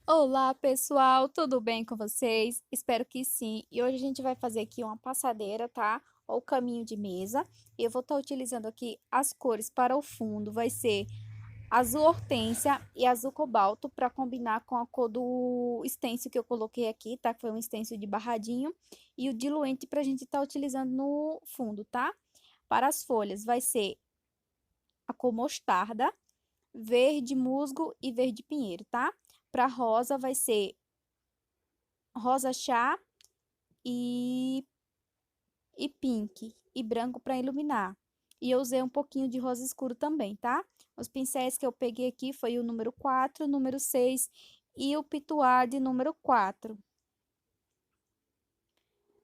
Olá, pessoal, tudo bem com vocês? Espero que sim. E hoje a gente vai fazer aqui uma passadeira, tá? Ou caminho de mesa. E eu vou estar utilizando aqui as cores para o fundo. Vai ser azul hortênsia e azul cobalto para combinar com a cor do stencil que eu coloquei aqui, tá? Que foi um stencil de barradinho. E o diluente para a gente estar utilizando no fundo, tá? Para as folhas vai ser a cor mostarda, verde musgo e verde pinheiro, tá? Para rosa vai ser rosa chá e, e pink e branco para iluminar. E eu usei um pouquinho de rosa escuro também, tá? Os pincéis que eu peguei aqui foi o número 4, o número 6 e o pituar de número 4,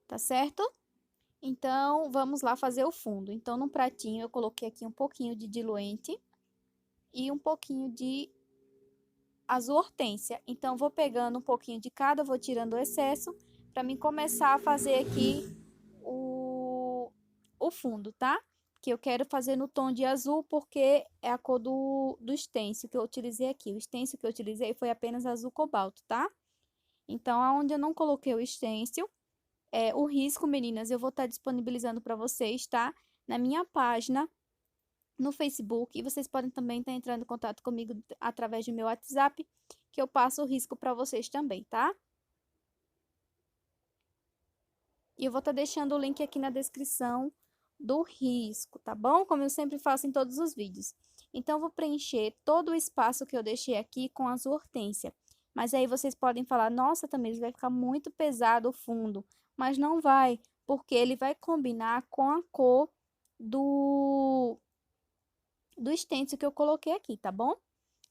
tá certo? Então, vamos lá fazer o fundo. Então, no pratinho eu coloquei aqui um pouquinho de diluente e um pouquinho de azul hortênsia. Então, vou pegando um pouquinho de cada, vou tirando o excesso para mim começar a fazer aqui o fundo, tá? Que eu quero fazer no tom de azul porque é a cor do stencil que eu utilizei aqui. O stencil que eu utilizei foi apenas azul cobalto, tá? Então, aonde eu não coloquei o stencil, o risco, meninas, eu vou estar disponibilizando para vocês, tá? Na minha página no Facebook e vocês podem também estar entrando em contato comigo através do meu WhatsApp, que eu passo o risco para vocês também, tá? E eu vou estar deixando o link aqui na descrição do risco, tá bom? Como eu sempre faço em todos os vídeos. Então, eu vou preencher todo o espaço que eu deixei aqui com azul hortênsia. Mas aí vocês podem falar, nossa, Tamires, vai ficar muito pesado o fundo. Mas não vai, porque ele vai combinar com a cor do stencil que eu coloquei aqui, tá bom?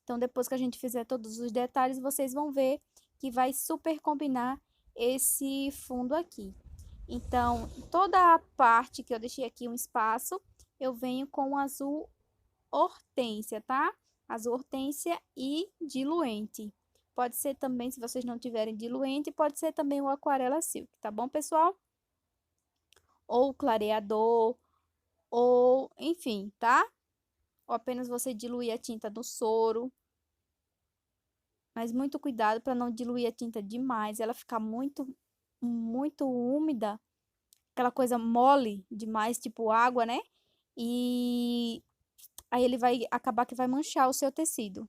Então, depois que a gente fizer todos os detalhes, vocês vão ver que vai super combinar esse fundo aqui. Então, toda a parte que eu deixei aqui um espaço, eu venho com o azul hortênsia, tá? Azul hortênsia e diluente. Pode ser também, se vocês não tiverem diluente, pode ser também o aquarela silk, tá bom, pessoal? Ou clareador, ou enfim, tá? Ou apenas você diluir a tinta no soro. Mas muito cuidado para não diluir a tinta demais, ela ficar muito úmida, aquela coisa mole demais, tipo água, né? E aí ele vai acabar que vai manchar o seu tecido.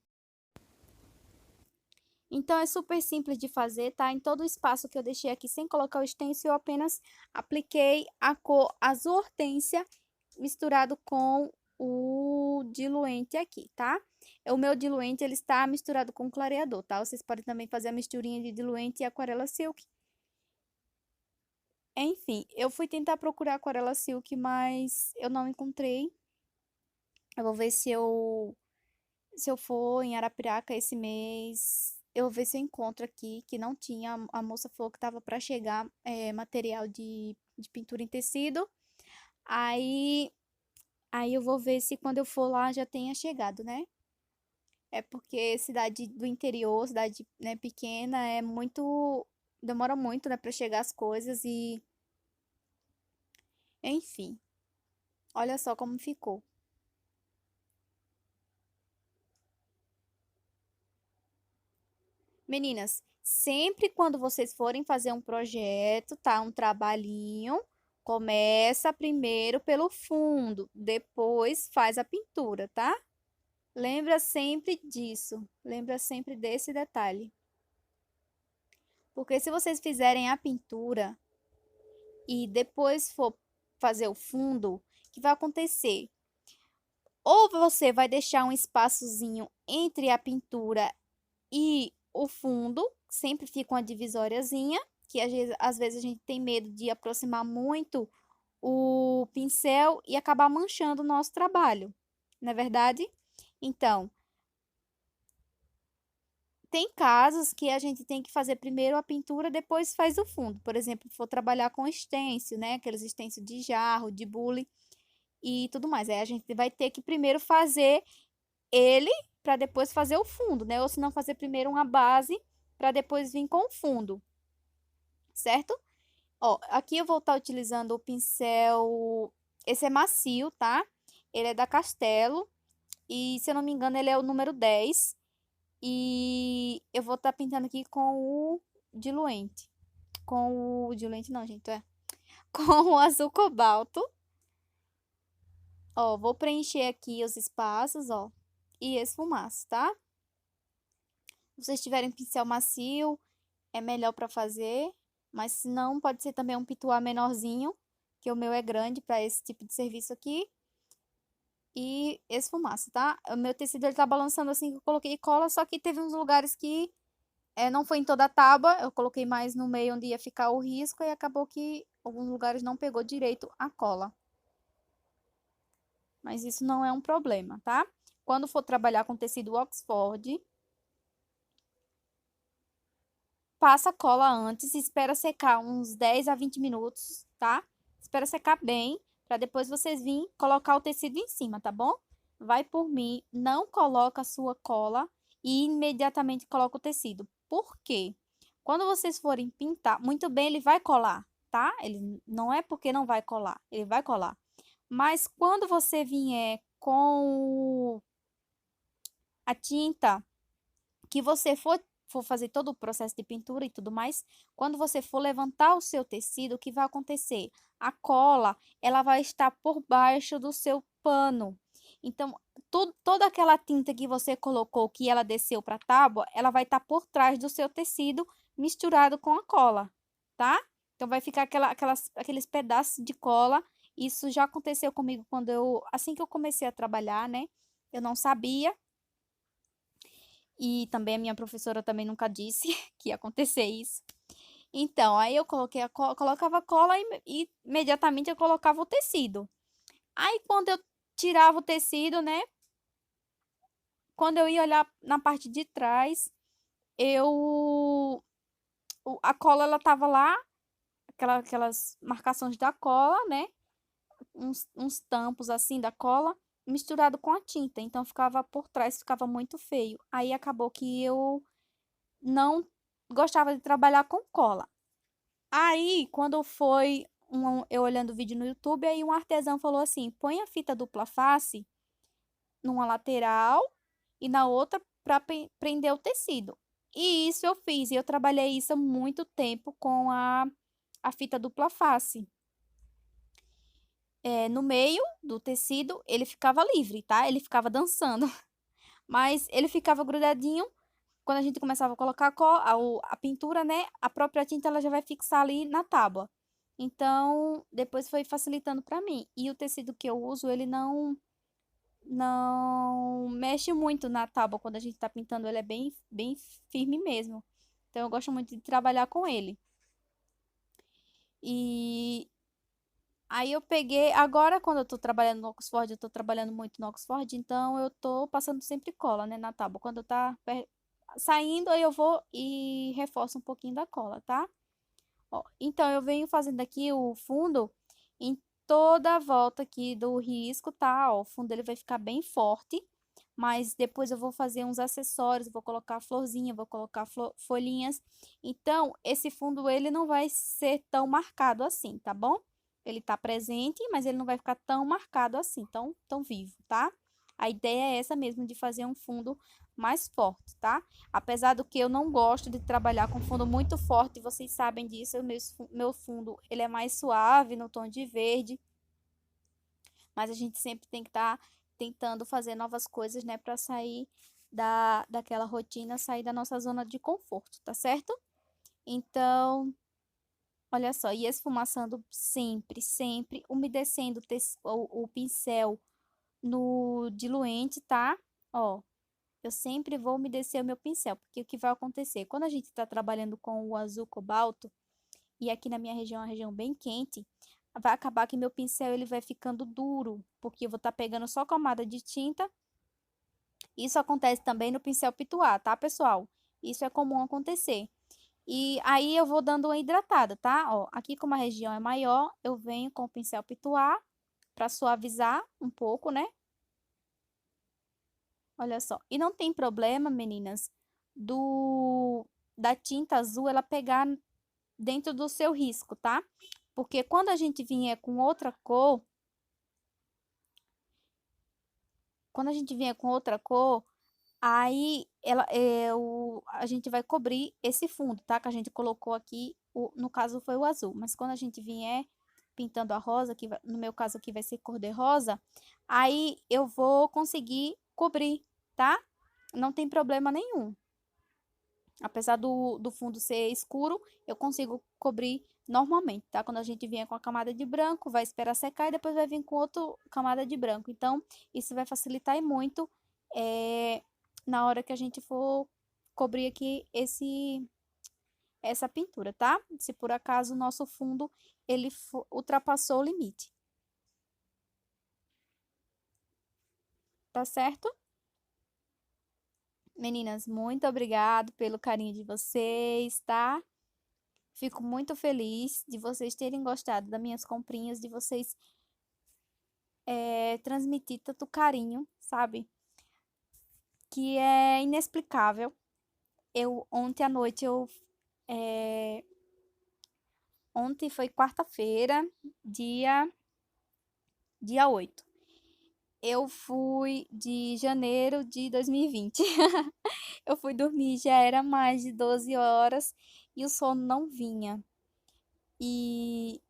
Então é super simples de fazer, tá? Em todo o espaço que eu deixei aqui sem colocar o stencil, eu apenas apliquei a cor azul hortênsia misturado com o diluente aqui, tá? O meu diluente ele está misturado com clareador, tá? Vocês podem também fazer a misturinha de diluente e aquarela silk. Enfim, eu fui tentar procurar aquarela silk, mas eu não encontrei. Eu vou ver se eu for em Arapiraca esse mês, eu vou ver se eu encontro aqui, que não tinha. A moça falou que tava para chegar material de pintura em tecido. Aí, aí eu vou ver se quando eu for lá já tenha chegado, né? É porque cidade do interior, cidade, né, pequena, é muito. Demora muito, né, para chegar as coisas e. Enfim, olha só como ficou. Meninas, sempre quando vocês forem fazer um projeto, tá? Um trabalhinho, começa primeiro pelo fundo, depois faz a pintura, tá? Lembra sempre disso, lembra sempre desse detalhe. Porque se vocês fizerem a pintura e depois for fazer o fundo, o que vai acontecer? Ou você vai deixar um espaçozinho entre a pintura e o fundo, sempre fica uma divisóriazinha, que às vezes a gente tem medo de aproximar muito o pincel e acabar manchando o nosso trabalho, não é verdade? Então, tem casos que a gente tem que fazer primeiro a pintura, depois faz o fundo. Por exemplo, for trabalhar com stencil, né? Aqueles stencil de jarro, de bule e tudo mais. Aí a gente vai ter que primeiro fazer ele para depois fazer o fundo, né? Ou se não fazer primeiro uma base para depois vir com o fundo, certo? Ó, aqui eu vou estar utilizando o pincel, esse é macio, tá? Ele é da Castelo e, se eu não me engano, ele é o número 10. E eu vou estar pintando aqui com o diluente. Com o diluente não, gente, com o azul cobalto. Ó, vou preencher aqui os espaços, ó, e esfumaço, tá? Se vocês tiverem pincel macio, é melhor para fazer, mas se não, pode ser também um pituá menorzinho, que o meu é grande para esse tipo de serviço aqui. E esfumaço, tá? O meu tecido ele tá balançando assim que eu coloquei cola, só que teve uns lugares que não foi em toda a tábua, eu coloquei mais no meio onde ia ficar o risco e acabou que alguns lugares não pegou direito a cola. Mas isso não é um problema, tá? Quando for trabalhar com tecido Oxford, passa cola antes, espera secar uns 10 a 20 minutos, tá? Espera secar bem, para depois vocês virem colocar o tecido em cima, tá bom? Vai por mim, não coloca a sua cola e imediatamente coloca o tecido. Por quê? Quando vocês forem pintar, muito bem, ele vai colar, tá? Ele não é porque não vai colar, ele vai colar. Mas quando você vier com a tinta que você for fazer todo o processo de pintura e tudo mais, quando você for levantar o seu tecido, o que vai acontecer? A cola, ela vai estar por baixo do seu pano. Então, toda aquela tinta que você colocou, que ela desceu para a tábua, ela vai estar por trás do seu tecido, misturado com a cola, tá? Então, vai ficar aqueles pedaços de cola. Isso já aconteceu comigo assim que eu comecei a trabalhar, né? Eu não sabia. E também a minha professora também nunca disse que ia acontecer isso. Então, aí eu coloquei colocava a cola e imediatamente eu colocava o tecido. Aí quando eu tirava o tecido, né? Quando eu ia olhar na parte de trás, a cola ela tava lá, aquelas marcações da cola, né? Uns tampos assim da cola misturado com a tinta. Então ficava por trás, ficava muito feio. Aí acabou que eu não gostava de trabalhar com cola. Aí, quando foi eu olhando o vídeo no YouTube, aí um artesão falou assim: põe a fita dupla face numa lateral e na outra para prender o tecido. E isso eu fiz, e eu trabalhei isso há muito tempo com a fita dupla face. No meio do tecido, ele ficava livre, tá? Ele ficava dançando, mas ele ficava grudadinho. Quando a gente começava a colocar a pintura, né? A própria tinta ela já vai fixar ali na tábua. Então, depois foi facilitando para mim. E o tecido que eu uso, ele não mexe muito na tábua quando a gente tá pintando, ele é bem firme mesmo. Então, eu gosto muito de trabalhar com ele. E aí eu peguei, agora quando eu tô trabalhando no Oxford, eu tô trabalhando muito no Oxford, então eu tô passando sempre cola, né, na tábua. Quando tá saindo, aí eu vou e reforço um pouquinho da cola, tá? Ó, então, eu venho fazendo aqui o fundo em toda a volta aqui do risco, tá? Ó, o fundo ele vai ficar bem forte, mas depois eu vou fazer uns acessórios, vou colocar florzinha, vou colocar folhinhas. Então, esse fundo ele não vai ser tão marcado assim, tá bom? Ele tá presente, mas ele não vai ficar tão marcado assim, tão vivo, tá? A ideia é essa mesmo, de fazer um fundo mais forte, tá? Apesar do que eu não gosto de trabalhar com fundo muito forte, vocês sabem disso, meu fundo ele é mais suave no tom de verde, mas a gente sempre tem que estar tentando fazer novas coisas, né, para sair daquela rotina, sair da nossa zona de conforto, tá certo? Então, olha só, e esfumaçando sempre, umedecendo o pincel no diluente, tá? Ó, eu sempre vou umedecer o meu pincel, porque o que vai acontecer? Quando a gente está trabalhando com o azul cobalto, e aqui na minha região é uma região bem quente, vai acabar que meu pincel ele vai ficando duro, porque eu vou estar pegando só camada de tinta. Isso acontece também no pincel pituá, tá, pessoal? Isso é comum acontecer. E aí eu vou dando uma hidratada, tá? Ó, aqui como a região é maior, eu venho com o pincel pituá para suavizar um pouco, né? Olha só. E não tem problema, meninas, da tinta azul ela pegar dentro do seu risco, tá? Porque quando a gente vier com outra cor, quando a gente vier com outra cor, Aí, a gente vai cobrir esse fundo, tá? Que a gente colocou aqui, no caso foi o azul. Mas quando a gente vier pintando a rosa, no meu caso aqui vai ser cor de rosa, aí eu vou conseguir cobrir, tá? Não tem problema nenhum. Apesar do fundo ser escuro, eu consigo cobrir normalmente, tá? Quando a gente vier com a camada de branco, vai esperar secar e depois vai vir com outra camada de branco. Então, isso vai facilitar e muito na hora que a gente for cobrir aqui essa pintura, tá? Se por acaso o nosso fundo ultrapassou o limite, tá certo? Meninas, muito obrigado pelo carinho de vocês, tá? Fico muito feliz de vocês terem gostado das minhas comprinhas, de vocês transmitir tanto carinho, sabe? Que é inexplicável. Ontem à noite, é, ontem foi quarta-feira, dia 8. Eu fui de janeiro de 2020. Eu fui dormir, já era mais de 12 horas e o sono não vinha. E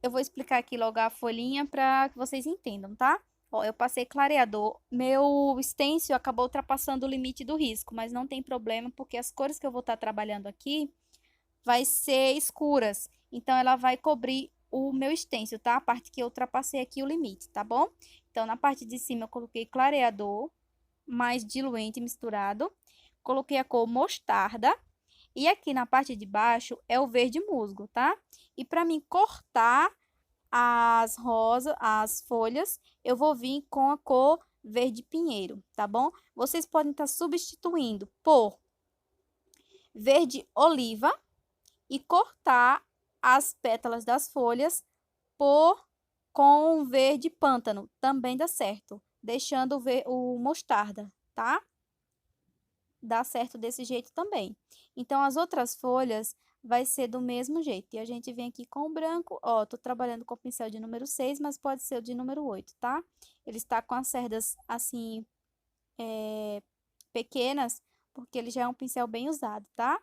eu vou explicar aqui logo a folhinha para que vocês entendam, tá? Ó, eu passei clareador. Meu stencil acabou ultrapassando o limite do risco, mas não tem problema, porque as cores que eu vou estar trabalhando aqui vai ser escuras. Então, ela vai cobrir o meu stencil, tá? A parte que eu ultrapassei aqui o limite, tá bom? Então, na parte de cima eu coloquei clareador, mais diluente misturado. Coloquei a cor mostarda. E aqui na parte de baixo é o verde musgo, tá? E para mim cortar as folhas, eu vou vir com a cor verde pinheiro, tá bom? Vocês podem estar substituindo por verde oliva e cortar as pétalas das folhas por com verde pântano, também dá certo, deixando o mostarda, tá? Dá certo desse jeito também. Então, as outras folhas vai ser do mesmo jeito. E a gente vem aqui com o branco. Ó, tô trabalhando com o pincel de número 6, mas pode ser o de número 8, tá? Ele está com as cerdas, assim, pequenas, porque ele já é um pincel bem usado, tá?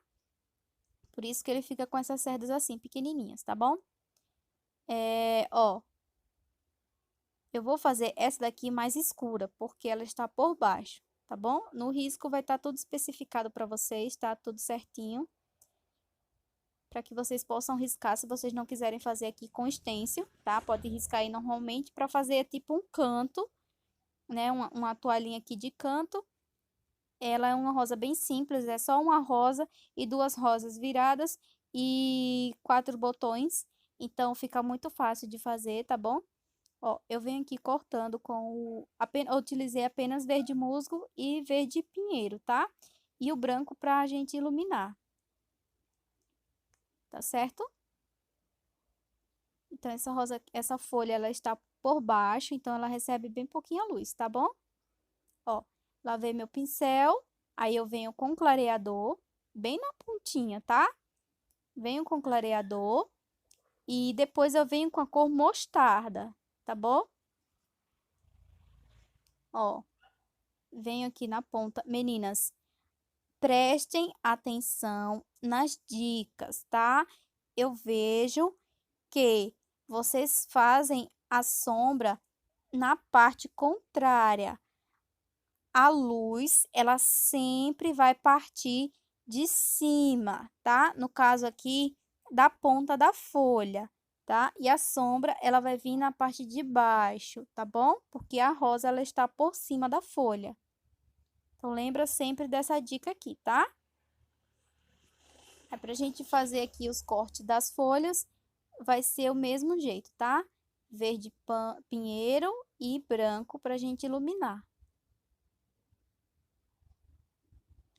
Por isso que ele fica com essas cerdas assim, pequenininhas, tá bom? Ó, eu vou fazer essa daqui mais escura, porque ela está por baixo, tá bom? No risco vai estar tudo especificado para vocês, tá? Tudo certinho. Para que vocês possam riscar, se vocês não quiserem fazer aqui com stencil, tá? Pode riscar aí normalmente para fazer tipo um canto, né? Uma toalhinha aqui de canto. Ela é uma rosa bem simples, é só uma rosa e duas rosas viradas e 4 botões. Então, fica muito fácil de fazer, tá bom? Ó, eu venho aqui cortando eu utilizei apenas verde musgo e verde pinheiro, tá? E o branco pra gente iluminar. Tá certo? Então, essa folha, ela está por baixo, então ela recebe bem pouquinha luz, tá bom? Ó, lavei meu pincel, aí eu venho com clareador, bem na pontinha, tá? Venho com clareador e depois eu venho com a cor mostarda, tá bom? Ó, venho aqui na ponta. Meninas, prestem atenção nas dicas, tá? Eu vejo que vocês fazem a sombra na parte contrária. A luz, ela sempre vai partir de cima, tá? No caso aqui, da ponta da folha, tá? E a sombra, ela vai vir na parte de baixo, tá bom? Porque a rosa, ela está por cima da folha. Então, lembra sempre dessa dica aqui, tá? É pra gente fazer aqui os cortes das folhas, vai ser o mesmo jeito, tá? Verde pinheiro e branco pra gente iluminar.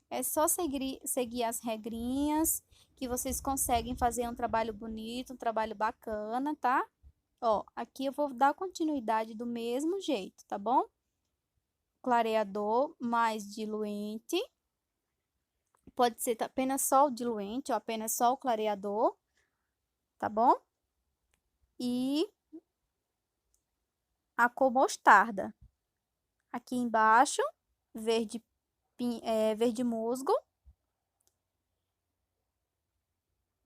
É só seguir as regrinhas que vocês conseguem fazer um trabalho bonito, um trabalho bacana, tá? Ó, aqui eu vou dar continuidade do mesmo jeito, tá bom? Clareador mais diluente. Pode ser apenas só o diluente ou apenas só o clareador, tá bom? E a cor mostarda. Aqui embaixo, verde, verde musgo.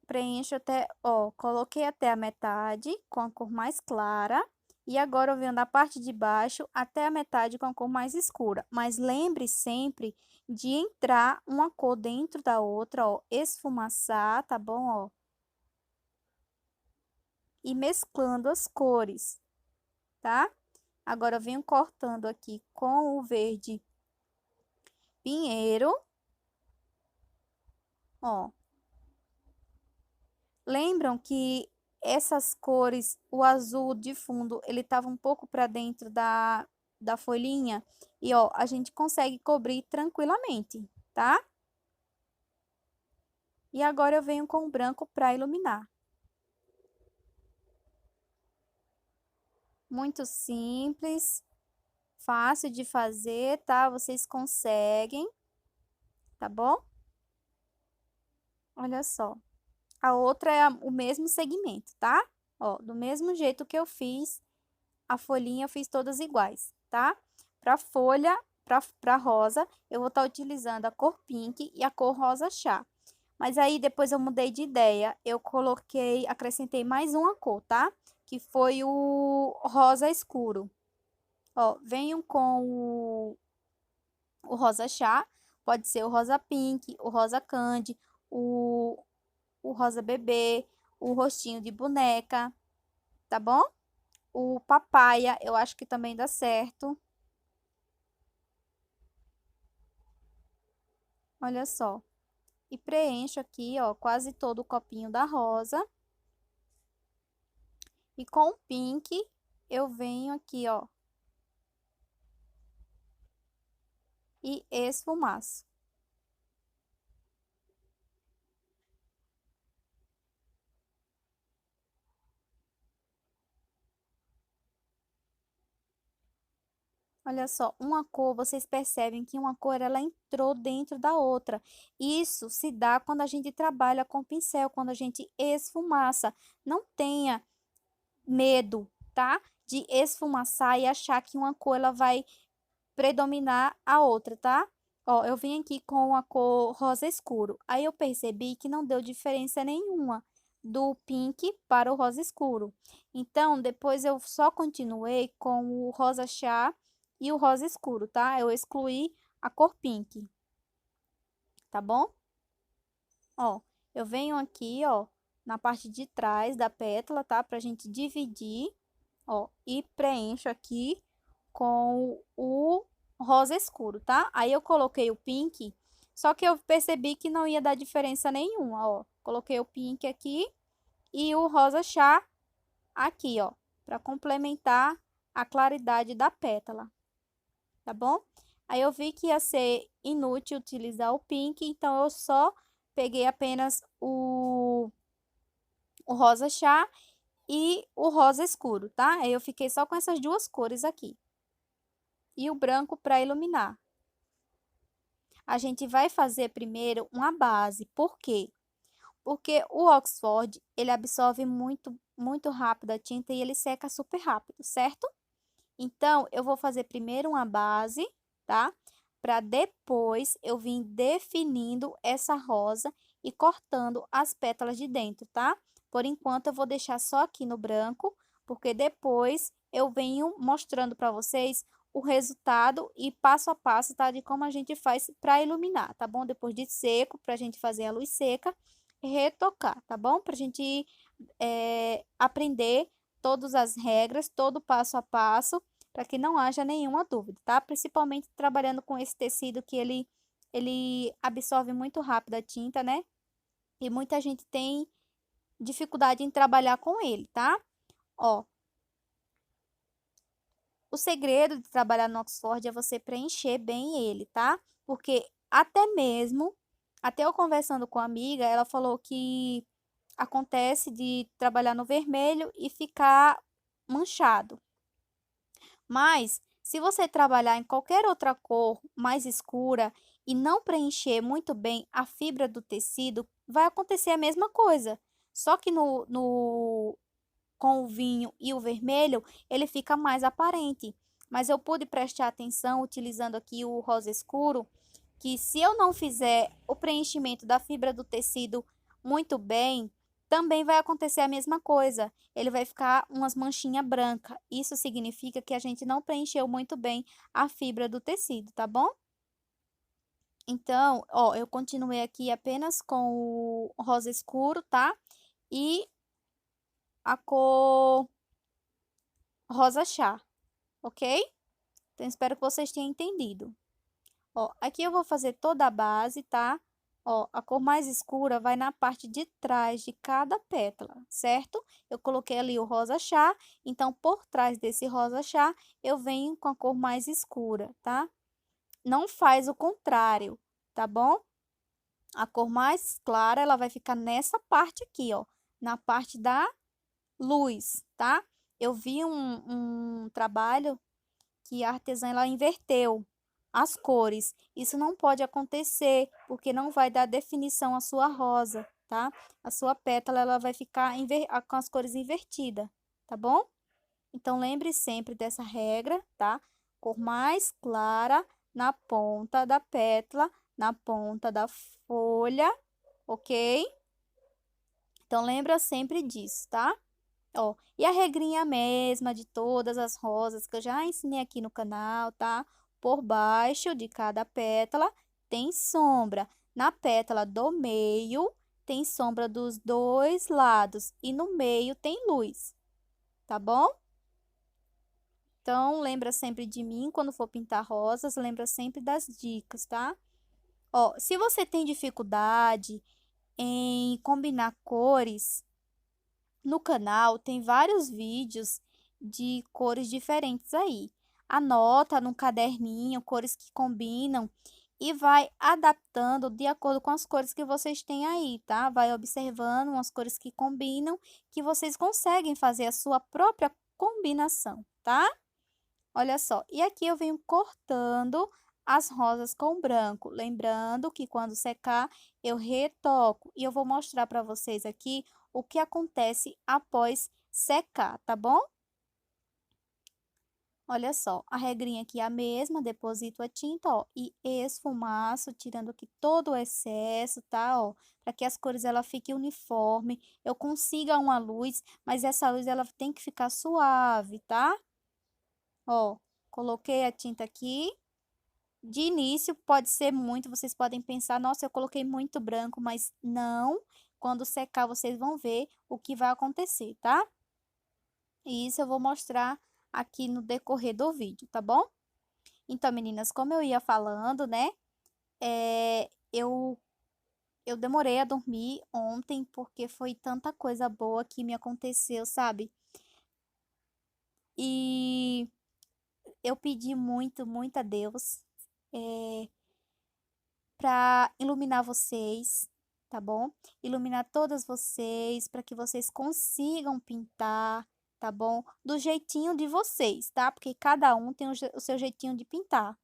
Preencho até, ó, coloquei até a metade com a cor mais clara. E agora eu venho da parte de baixo até a metade com a cor mais escura. Mas lembre sempre de entrar uma cor dentro da outra, ó, esfumaçar, tá bom, ó? E mesclando as cores, tá? Agora eu venho cortando aqui com o verde pinheiro, ó. Lembram que essas cores, o azul de fundo, ele tava um pouco para dentro da folhinha? E, ó, a gente consegue cobrir tranquilamente, tá? E agora eu venho com o branco para iluminar. Muito simples, fácil de fazer, tá? Vocês conseguem, tá bom? Olha só. A outra é o mesmo segmento, tá? Ó, do mesmo jeito que eu fiz a folhinha, eu fiz todas iguais, tá? Para folha, para rosa, eu vou estar utilizando a cor pink e a cor rosa chá. Mas aí depois eu mudei de ideia, eu coloquei, acrescentei mais uma cor, tá? Que foi o rosa escuro. Ó, venho com o rosa chá, pode ser o rosa pink, o rosa candy, o rosa bebê, o rostinho de boneca, tá bom? O papaya, eu acho que também dá certo. Olha só. E preencho aqui, ó, quase todo o copinho da rosa. E com o pink, eu venho aqui, ó, e esfumaço. Olha só, uma cor, vocês percebem que uma cor ela entrou dentro da outra. Isso se dá quando a gente trabalha com pincel, quando a gente esfumaça. Não tenha medo, tá? De esfumaçar e achar que uma cor ela vai predominar a outra, tá? Ó, eu vim aqui com a cor rosa escuro. Aí eu percebi que não deu diferença nenhuma do pink para o rosa escuro. Então, depois eu só continuei com o rosa chá e o rosa escuro, tá? Eu excluí a cor pink, tá bom? Ó, eu venho aqui, ó, na parte de trás da pétala, tá? Pra gente dividir, ó, e preencho aqui com o rosa escuro, tá? Aí eu coloquei o pink, só que eu percebi que não ia dar diferença nenhuma, ó. Coloquei o pink aqui e o rosa chá aqui, ó, para complementar a claridade da pétala, tá bom? Aí eu vi que ia ser inútil utilizar o pink, então eu só peguei apenas o rosa chá e o rosa escuro, tá? Aí eu fiquei só com essas duas cores aqui. E o branco para iluminar. A gente vai fazer primeiro uma base. Por quê? Porque o Oxford, ele absorve muito rápido a tinta e ele seca super rápido, certo? Então, eu vou fazer primeiro uma base, tá? Para depois eu vir definindo essa rosa e cortando as pétalas de dentro, tá? Por enquanto, eu vou deixar só aqui no branco, porque depois eu venho mostrando para vocês o resultado e passo a passo, tá? De como a gente faz para iluminar, tá bom? Depois de seco, para a gente fazer a luz seca, retocar, tá bom? Para a gente aprender todas as regras, todo passo a passo, para que não haja nenhuma dúvida, tá? Principalmente trabalhando com esse tecido que ele absorve muito rápido a tinta, né? E muita gente tem dificuldade em trabalhar com ele, tá? Ó, o segredo de trabalhar no Oxford é você preencher bem ele, tá? Porque até eu conversando com a amiga, ela falou que acontece de trabalhar no vermelho e ficar manchado. Mas, se você trabalhar em qualquer outra cor mais escura e não preencher muito bem a fibra do tecido, vai acontecer a mesma coisa. Só que com o vinho e o vermelho, ele fica mais aparente. Mas eu pude prestar atenção utilizando aqui o rosa escuro, que se eu não fizer o preenchimento da fibra do tecido muito bem, também vai acontecer a mesma coisa. Ele vai ficar umas manchinhas brancas. Isso significa que a gente não preencheu muito bem a fibra do tecido, tá bom? Então, ó, eu continuei aqui apenas com o rosa escuro, tá? E a cor rosa chá, ok? Então, espero que vocês tenham entendido. Ó, aqui eu vou fazer toda a base, tá? Ó, a cor mais escura vai na parte de trás de cada pétala, certo? Eu coloquei ali o rosa chá, então por trás desse rosa chá eu venho com a cor mais escura, tá? Não faz o contrário, tá bom? A cor mais clara, ela vai ficar nessa parte aqui, ó, na parte da luz, tá? Eu vi um trabalho que a artesã ela inverteu as cores. Isso não pode acontecer, porque não vai dar definição à sua rosa, tá? A sua pétala ela vai ficar com as cores invertidas, tá bom? Então lembre sempre dessa regra, tá? Cor mais clara na ponta da pétala, na ponta da folha, ok? Então lembra sempre disso, tá? Ó, e a regrinha mesma de todas as rosas que eu já ensinei aqui no canal, tá? Por baixo de cada pétala tem sombra. Na pétala do meio tem sombra dos dois lados e no meio tem luz, tá bom? Então lembra sempre de mim quando for pintar rosas, lembra sempre das dicas, tá? Ó, se você tem dificuldade em combinar cores, no canal tem vários vídeos de cores diferentes aí. Anota no caderninho cores que combinam e vai adaptando de acordo com as cores que vocês têm aí, tá? Vai observando as cores que combinam, que vocês conseguem fazer a sua própria combinação, tá? Olha só, e aqui eu venho cortando as rosas com branco, lembrando que quando secar eu retoco e eu vou mostrar para vocês aqui o que acontece após secar, tá bom? Olha só, a regrinha aqui é a mesma, deposito a tinta, ó, e esfumaço, tirando aqui todo o excesso, tá, ó, para que as cores ela fiquem uniforme, eu consiga uma luz, mas essa luz ela tem que ficar suave, tá? Ó, coloquei a tinta aqui. De início pode ser muito, vocês podem pensar, nossa, eu coloquei muito branco, mas não. Quando secar, vocês vão ver o que vai acontecer, tá? E isso eu vou mostrar aqui no decorrer do vídeo, tá bom? Então, meninas, como eu ia falando, né? Eu demorei a dormir ontem porque foi tanta coisa boa que me aconteceu, sabe? E eu pedi muito, muito a Deus. Para iluminar vocês, tá bom? Iluminar todas vocês, para que vocês consigam pintar, tá bom? Do jeitinho de vocês, tá? Porque cada um tem o seu jeitinho de pintar.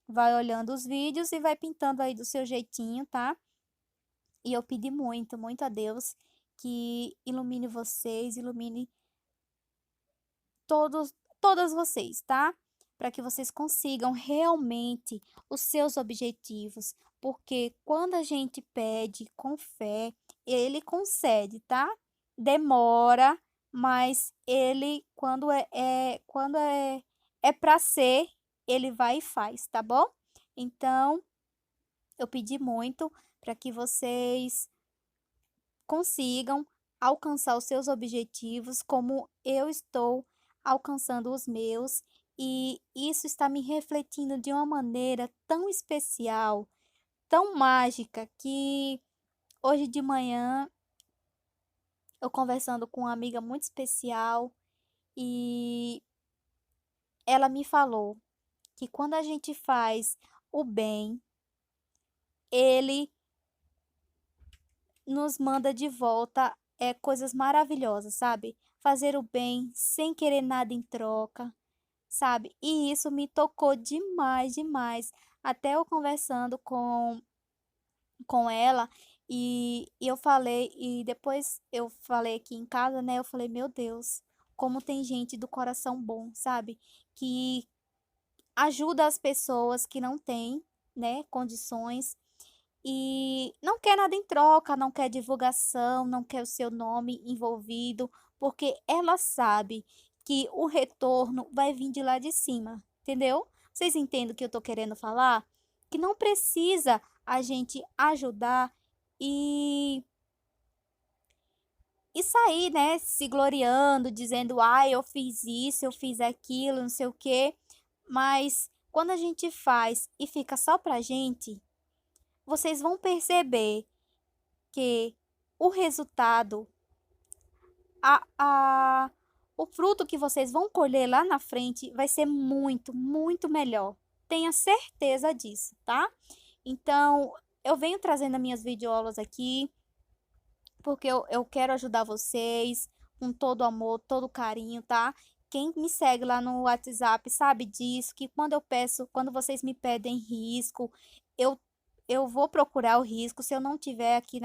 Vai olhando os vídeos e vai pintando aí do seu jeitinho, tá? E eu pedi muito, muito a Deus que ilumine vocês, ilumine todas vocês, tá? Para que vocês consigam realmente os seus objetivos, porque quando a gente pede com fé, ele concede, tá? Demora, mas ele quando é para ser, ele vai e faz, tá bom? Então, eu pedi muito para que vocês consigam alcançar os seus objetivos como eu estou alcançando os meus, e isso está me refletindo de uma maneira tão especial, tão mágica, que hoje de manhã eu conversando com uma amiga muito especial e ela me falou que quando a gente faz o bem, ele nos manda de volta coisas maravilhosas, sabe? Fazer o bem sem querer nada em troca, sabe? E isso me tocou demais, demais. Até eu conversando com ela e eu falei, e depois eu falei aqui em casa, né? Eu falei, meu Deus, como tem gente do coração bom, sabe? Que ajuda as pessoas que não têm, né, condições e não quer nada em troca, não quer divulgação, não quer o seu nome envolvido, porque ela sabe que o retorno vai vir de lá de cima, entendeu? Vocês entendem o que eu tô querendo falar? Que não precisa a gente ajudar e sair, né, se gloriando, dizendo: "Ai, eu fiz isso, eu fiz aquilo, não sei o quê". Mas quando a gente faz e fica só pra gente, vocês vão perceber que o resultado, a o fruto que vocês vão colher lá na frente vai ser muito, muito melhor. Tenha certeza disso, tá? Então, eu venho trazendo as minhas videoaulas aqui, porque eu quero ajudar vocês com todo amor, todo carinho, tá? Quem me segue lá no WhatsApp sabe disso, que quando vocês me pedem risco, eu, eu vou procurar o risco. Se eu não tiver aqui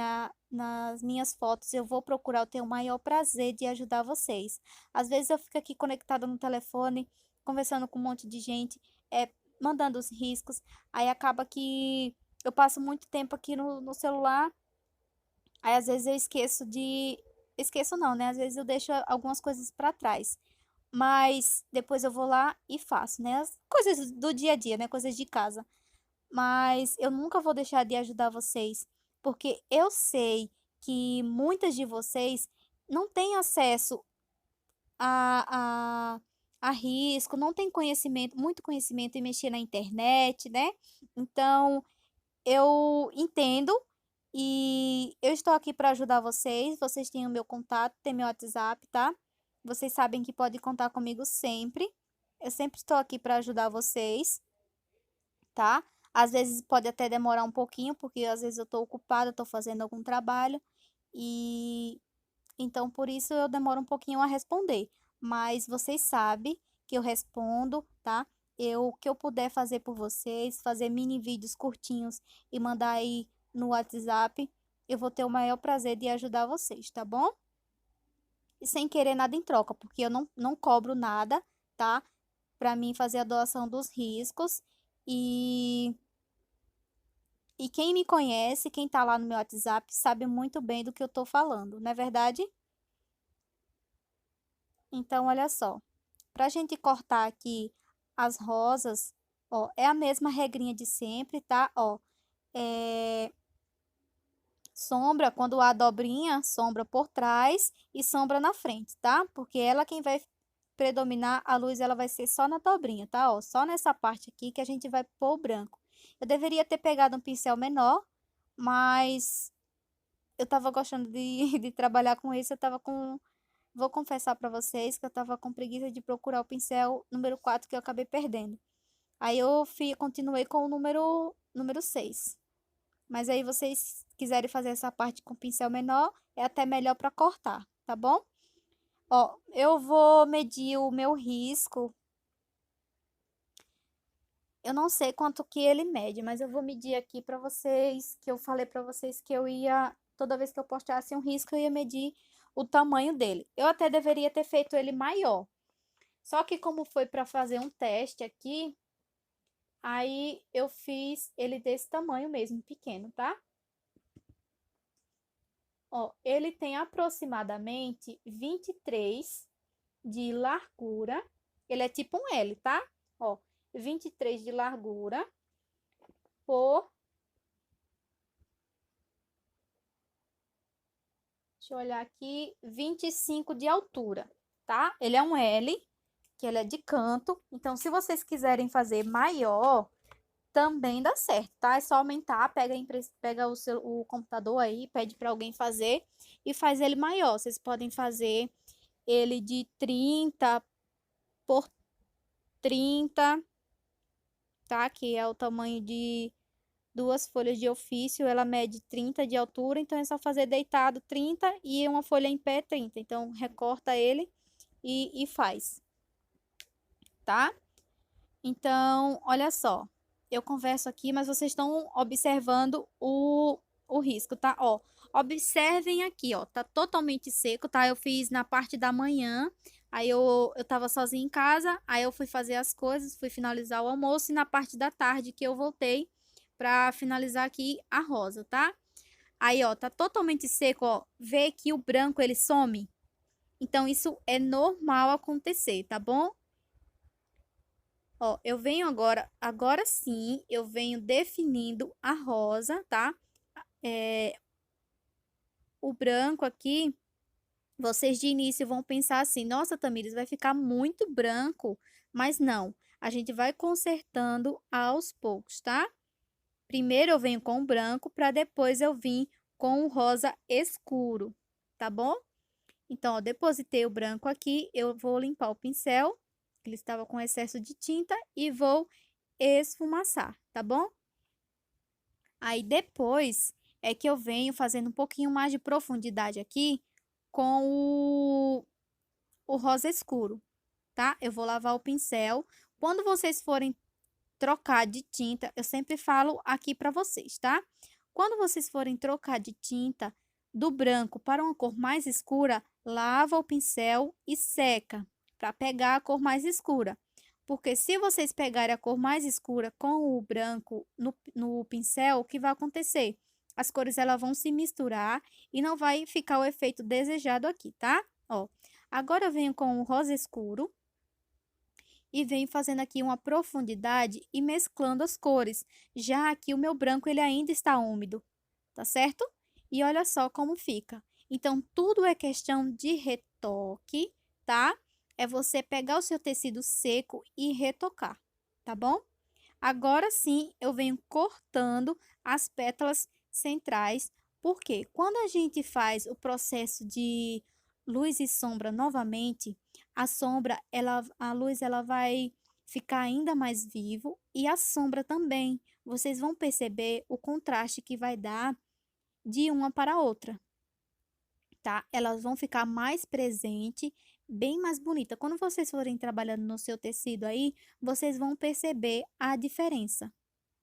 nas minhas fotos, eu vou procurar, eu tenho o maior prazer de ajudar vocês. Às vezes eu fico aqui conectada no telefone, conversando com um monte de gente, mandando os riscos, aí acaba que eu passo muito tempo aqui no celular. Aí às vezes eu esqueço não, né? Às vezes eu deixo algumas coisas para trás. Mas depois eu vou lá e faço, né? As coisas do dia a dia, né? Coisas de casa. Mas eu nunca vou deixar de ajudar vocês, porque eu sei que muitas de vocês não têm acesso a, a risco, não têm conhecimento, muito conhecimento em mexer na internet, né? Então, eu entendo e eu estou aqui para ajudar vocês. Vocês têm o meu contato, tem meu WhatsApp, tá? Vocês sabem que pode contar comigo sempre. Eu sempre estou aqui para ajudar vocês, tá? Às vezes pode até demorar um pouquinho, porque às vezes eu estou ocupada, estou fazendo algum trabalho e então por isso eu demoro um pouquinho a responder. Mas vocês sabem que eu respondo, tá? O que eu puder fazer por vocês, fazer mini vídeos curtinhos e mandar aí no WhatsApp, eu vou ter o maior prazer de ajudar vocês, tá bom? E sem querer nada em troca, porque eu não cobro nada, tá? Para mim fazer a doação dos riscos. E, e quem me conhece, quem tá lá no meu WhatsApp, sabe muito bem do que eu tô falando, não é verdade? Então, olha só. Pra gente cortar aqui as rosas, ó, é a mesma regrinha de sempre, tá? Ó, é sombra, quando há dobrinha, sombra por trás e sombra na frente, tá? Porque ela quem vai predominar, a luz ela vai ser só na dobrinha, tá? Ó, só nessa parte aqui que a gente vai pôr o branco. Eu deveria ter pegado um pincel menor, mas eu tava gostando de, de trabalhar com isso, eu tava com... Vou confessar pra vocês que eu tava com preguiça de procurar o pincel número 4 que eu acabei perdendo. Aí eu continuei com o número 6. Mas aí vocês quiserem fazer essa parte com pincel menor, é até melhor para cortar, tá bom? Ó, eu vou medir o meu risco. Eu não sei quanto que ele mede, mas eu vou medir aqui para vocês, que eu falei para vocês que eu ia, toda vez que eu postasse um risco, eu ia medir o tamanho dele. Eu até deveria ter feito ele maior. Só que como foi para fazer um teste aqui, aí eu fiz ele desse tamanho mesmo, pequeno, tá? Ó, ele tem aproximadamente 23 de largura. Ele é tipo um L, tá? Ó, 23 de largura por... Deixa eu olhar aqui, 25 de altura, tá? Ele é um L, que ele é de canto. Então, se vocês quiserem fazer maior, também dá certo, tá? É só aumentar, pega o computador aí, pede para alguém fazer e faz ele maior. Vocês podem fazer ele de 30 por 30, tá? Que é o tamanho de duas folhas de ofício, ela mede 30 de altura, então é só fazer deitado 30 e uma folha em pé 30. Então, recorta ele e faz, tá? Então, olha só, eu converso aqui, mas vocês estão observando o risco, tá? Ó, observem aqui, ó, tá totalmente seco, tá? Eu fiz na parte da manhã, Aí eu tava sozinha em casa, aí eu fui fazer as coisas, fui finalizar o almoço e na parte da tarde que eu voltei pra finalizar aqui a rosa, tá? Aí, ó, tá totalmente seco, ó. Vê que o branco ele some. Então, isso é normal acontecer, tá bom? Ó, eu venho agora sim, eu venho definindo a rosa, tá? É, o branco aqui, vocês de início vão pensar assim, nossa, Tamires, vai ficar muito branco. Mas não, a gente vai consertando aos poucos, tá? Primeiro eu venho com o branco, para depois eu vir com o rosa escuro, tá bom? Então, ó, depositei o branco aqui, eu vou limpar o pincel, ele estava com excesso de tinta, e vou esfumaçar, tá bom? Aí depois é que eu venho fazendo um pouquinho mais de profundidade aqui com o rosa escuro, tá? Eu vou lavar o pincel. Quando vocês forem trocar de tinta, eu sempre falo aqui para vocês, tá? Quando vocês forem trocar de tinta do branco para uma cor mais escura, lava o pincel e seca para pegar a cor mais escura. Porque se vocês pegarem a cor mais escura com o branco no pincel, o que vai acontecer? As cores elas vão se misturar e não vai ficar o efeito desejado aqui, tá? Ó, agora eu venho com o rosa escuro e venho fazendo aqui uma profundidade e mesclando as cores, já que o meu branco ele ainda está úmido, tá certo? E olha só como fica. Então, tudo é questão de retoque, tá? É você pegar o seu tecido seco e retocar, tá bom? Agora sim, eu venho cortando as pétalas centrais, porque quando a gente faz o processo de luz e sombra novamente, a sombra, a luz, ela vai ficar ainda mais vivo e a sombra também. Vocês vão perceber o contraste que vai dar de uma para a outra, tá? Elas vão ficar mais presente, bem mais bonita. Quando vocês forem trabalhando no seu tecido aí, vocês vão perceber a diferença,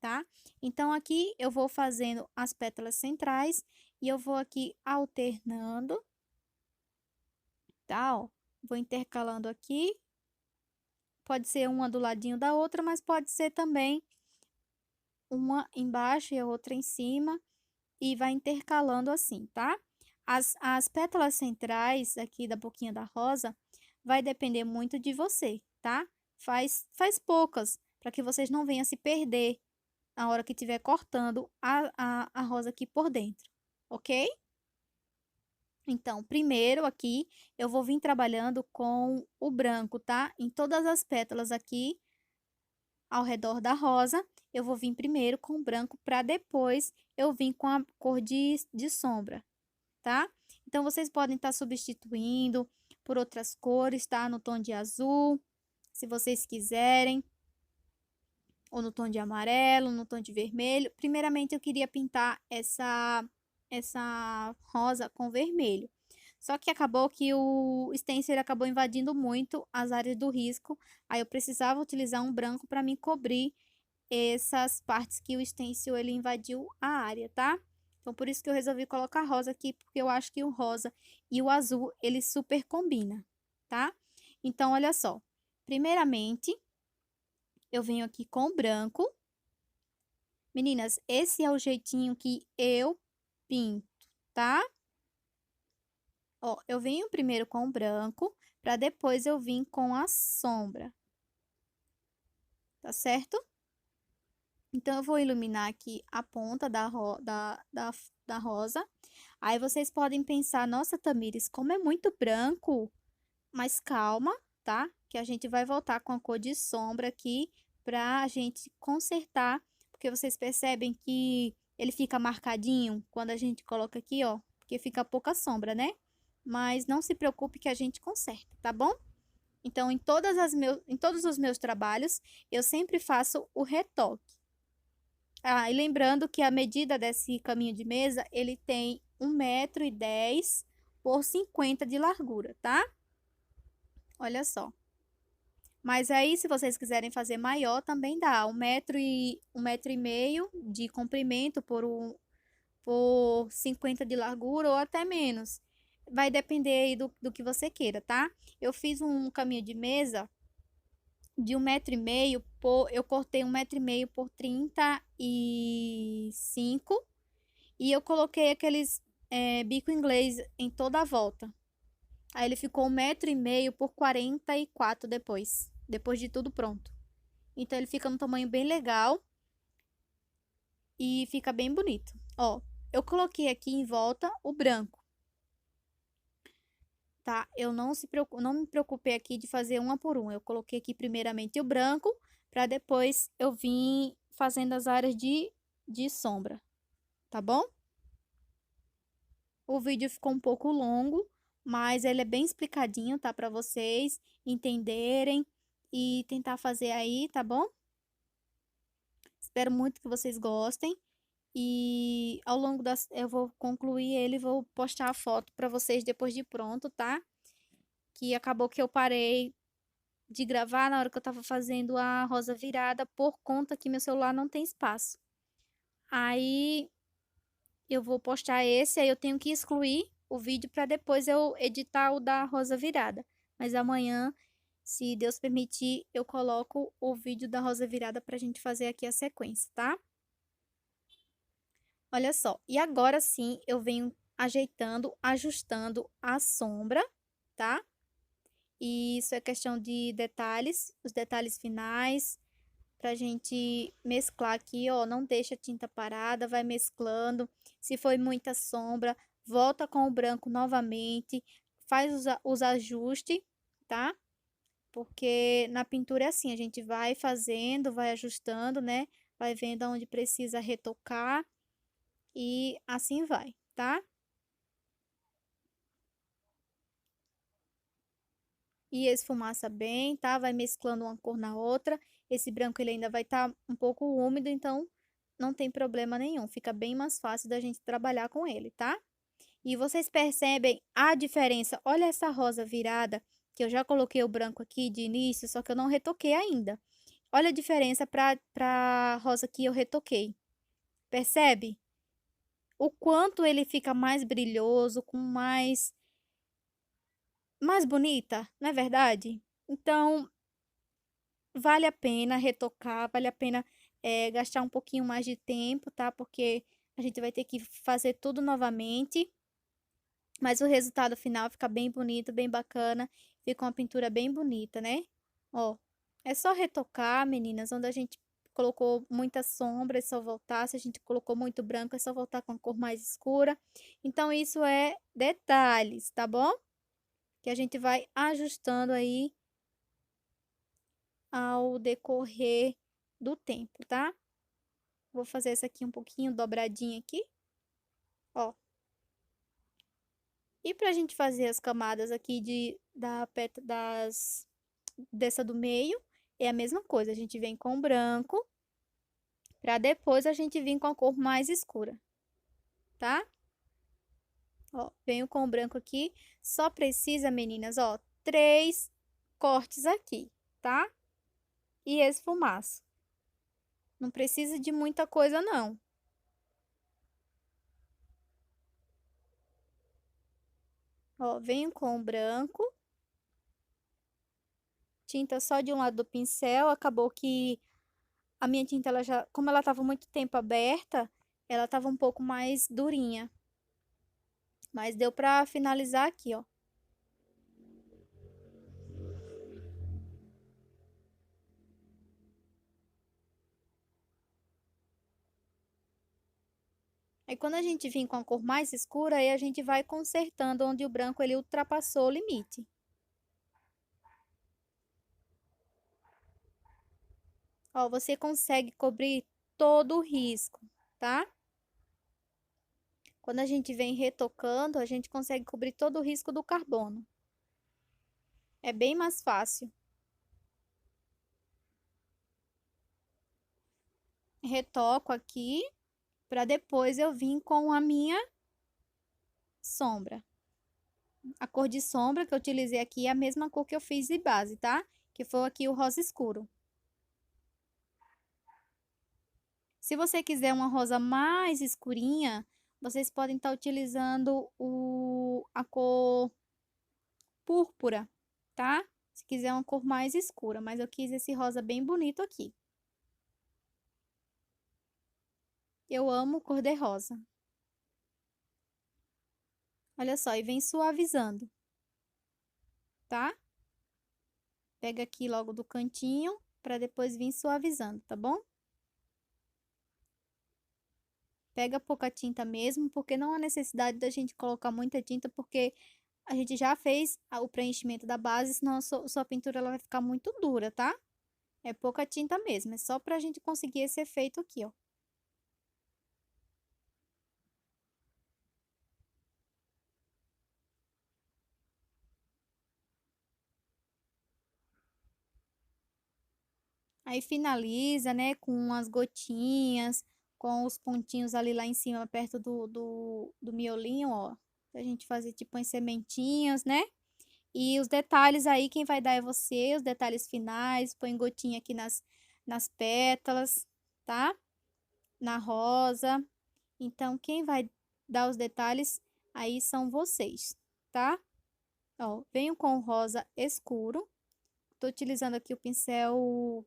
tá? Então, aqui eu vou fazendo as pétalas centrais e eu vou aqui alternando, tá? Ó, vou intercalando aqui. Pode ser uma do ladinho da outra, mas pode ser também uma embaixo e a outra em cima e vai intercalando assim, tá? As pétalas centrais aqui da boquinha da rosa vai depender muito de você, tá? Faz poucas, para que vocês não venham se perder na hora que estiver cortando a rosa aqui por dentro, ok? Então, primeiro aqui, eu vou vir trabalhando com o branco, tá? Em todas as pétalas aqui, ao redor da rosa, eu vou vir primeiro com o branco, para depois eu vir com a cor de sombra, tá? Então, vocês podem estar substituindo por outras cores, tá? No tom de azul, se vocês quiserem, ou no tom de amarelo, no tom de vermelho. Primeiramente, eu queria pintar essa rosa com vermelho. Só que acabou que o stencil ele acabou invadindo muito as áreas do risco. Aí eu precisava utilizar um branco para me cobrir essas partes que o stencil ele invadiu a área, tá? Então, por isso que eu resolvi colocar rosa aqui, porque eu acho que o rosa e o azul, ele super combina, tá? Então, olha só. Primeiramente, eu venho aqui com o branco. Meninas, esse é o jeitinho que eu pinto, tá? Ó, eu venho primeiro com o branco, para depois eu vir com a sombra. Tá certo? Então, eu vou iluminar aqui a ponta da rosa. Aí, vocês podem pensar, nossa, Tamires, como é muito branco. Mas calma, tá? Que a gente vai voltar com a cor de sombra aqui pra gente consertar. Porque vocês percebem que ele fica marcadinho quando a gente coloca aqui, ó. Porque fica pouca sombra, né? Mas não se preocupe que a gente conserta, tá bom? Então, em todos os meus trabalhos, eu sempre faço o retoque. Ah, e lembrando que a medida desse caminho de mesa, ele tem 1,10 m por 50 de largura, tá? Olha só. Mas aí, se vocês quiserem fazer maior, também dá. 1,5 m de comprimento por 50 de largura ou até menos. vai depender aí do que você queira, tá? Eu fiz um caminho de mesa de 1,5 m eu cortei 1,5 m por 35 e eu coloquei aqueles bico inglês em toda a volta. Aí ele ficou 1,5 m por 44 depois de tudo pronto. Então ele fica num tamanho bem legal e fica bem bonito. Ó, eu coloquei aqui em volta o branco, tá? Eu não me preocupei aqui de fazer uma por uma. Eu coloquei aqui primeiramente o branco, para depois eu vim fazendo as áreas de sombra, tá bom? O vídeo ficou um pouco longo, mas ele é bem explicadinho, tá? Para vocês entenderem e tentar fazer aí, tá bom? Espero muito que vocês gostem. E ao longo das eu vou concluir ele, e vou postar a foto para vocês depois de pronto, tá? Que acabou que eu parei de gravar na hora que eu tava fazendo a rosa virada por conta que meu celular não tem espaço. Aí eu vou postar esse, aí eu tenho que excluir o vídeo para depois eu editar o da rosa virada. Mas amanhã, se Deus permitir, eu coloco o vídeo da rosa virada pra gente fazer aqui a sequência, tá? Olha só, e agora sim eu venho ajeitando, ajustando a sombra, tá? E isso é questão de detalhes, os detalhes finais, pra gente mesclar aqui, ó. Não deixa a tinta parada, vai mesclando. Se foi muita sombra, volta com o branco novamente, faz os ajustes, tá? Porque na pintura é assim, a gente vai fazendo, vai ajustando, né? Vai vendo onde precisa retocar e assim vai, tá? E esfumaça bem, tá? Vai mesclando uma cor na outra. Esse branco ele ainda vai estar um pouco úmido, então não tem problema nenhum. Fica bem mais fácil da gente trabalhar com ele, tá? E vocês percebem a diferença? Olha essa rosa virada, que eu já coloquei o branco aqui de início, só que eu não retoquei ainda. Olha a diferença para rosa que eu retoquei. Percebe? O quanto ele fica mais brilhoso, com mais bonita, não é verdade? Então, vale a pena retocar, vale a pena gastar um pouquinho mais de tempo, tá? Porque a gente vai ter que fazer tudo novamente. Mas o resultado final fica bem bonito, bem bacana. Fica uma pintura bem bonita, né? Ó, é só retocar, meninas, onde a gente colocou muita sombra, é só voltar. Se a gente colocou muito branco, é só voltar com a cor mais escura. Então, isso é detalhes, tá bom? Que a gente vai ajustando aí ao decorrer do tempo, tá? Vou fazer essa aqui um pouquinho dobradinha aqui, ó. E pra gente fazer as camadas aqui dessa do meio, é a mesma coisa. A gente vem com branco, pra depois a gente vir com a cor mais escura, tá? Ó, venho com o branco aqui. Só precisa, meninas, ó, 3 cortes aqui, tá? E esfumaço. Não precisa de muita coisa, não. Ó, venho com o branco, tinta só de um lado do pincel. Acabou que a minha tinta, ela já, como ela tava muito tempo aberta, ela tava um pouco mais durinha. Mas deu pra finalizar aqui, ó. Aí quando a gente vir com a cor mais escura, aí a gente vai consertando onde o branco ele ultrapassou o limite. Ó, você consegue cobrir todo o risco, tá? Quando a gente vem retocando, a gente consegue cobrir todo o risco do carbono. É bem mais fácil. Retoco aqui, para depois eu vir com a minha sombra. A cor de sombra que eu utilizei aqui é a mesma cor que eu fiz de base, tá? Que foi aqui o rosa escuro. Se você quiser uma rosa mais escurinha, vocês podem estar utilizando a cor púrpura, tá? Se quiser uma cor mais escura, mas eu quis esse rosa bem bonito aqui. Eu amo cor de rosa. Olha só, e vem suavizando, tá? Pega aqui logo do cantinho, para depois vir suavizando, tá bom? Pega pouca tinta mesmo, porque não há necessidade da gente colocar muita tinta, porque a gente já fez o preenchimento da base, senão a sua pintura ela vai ficar muito dura, tá? É pouca tinta mesmo, é só pra gente conseguir esse efeito aqui, ó. Aí finaliza, né, com as gotinhas, com os pontinhos ali lá em cima, perto do miolinho, ó. Pra gente fazer tipo umas sementinhas, né? E os detalhes aí, quem vai dar é você, os detalhes finais, põe gotinha aqui nas pétalas, tá? Na rosa. Então, quem vai dar os detalhes aí são vocês, tá? Ó, venho com rosa escuro. Tô utilizando aqui o pincel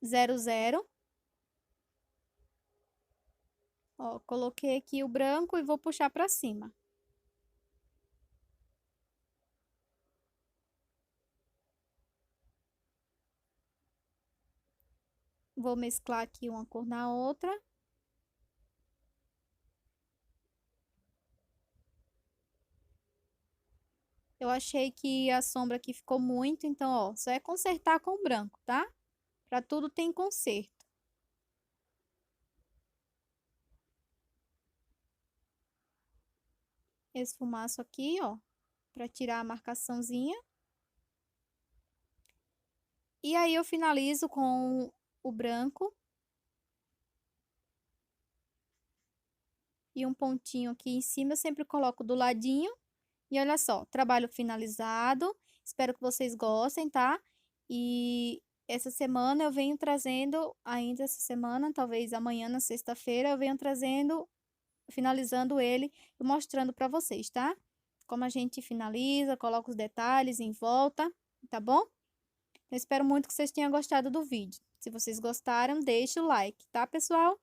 00. Ó, coloquei aqui o branco e vou puxar pra cima. Vou mesclar aqui uma cor na outra. Eu achei que a sombra aqui ficou muito, então, ó, só é consertar com o branco, tá? Pra tudo tem conserto. Esfumaço aqui, ó, pra tirar a marcaçãozinha. E aí eu finalizo com o branco. E um pontinho aqui em cima, eu sempre coloco do ladinho. E olha só, trabalho finalizado. Espero que vocês gostem, tá? E essa semana eu venho trazendo, ainda essa semana, talvez amanhã na sexta-feira, eu venho trazendo, finalizando ele e mostrando pra vocês, tá? Como a gente finaliza, coloca os detalhes em volta, tá bom? Eu espero muito que vocês tenham gostado do vídeo. Se vocês gostaram, deixe o like, tá, pessoal?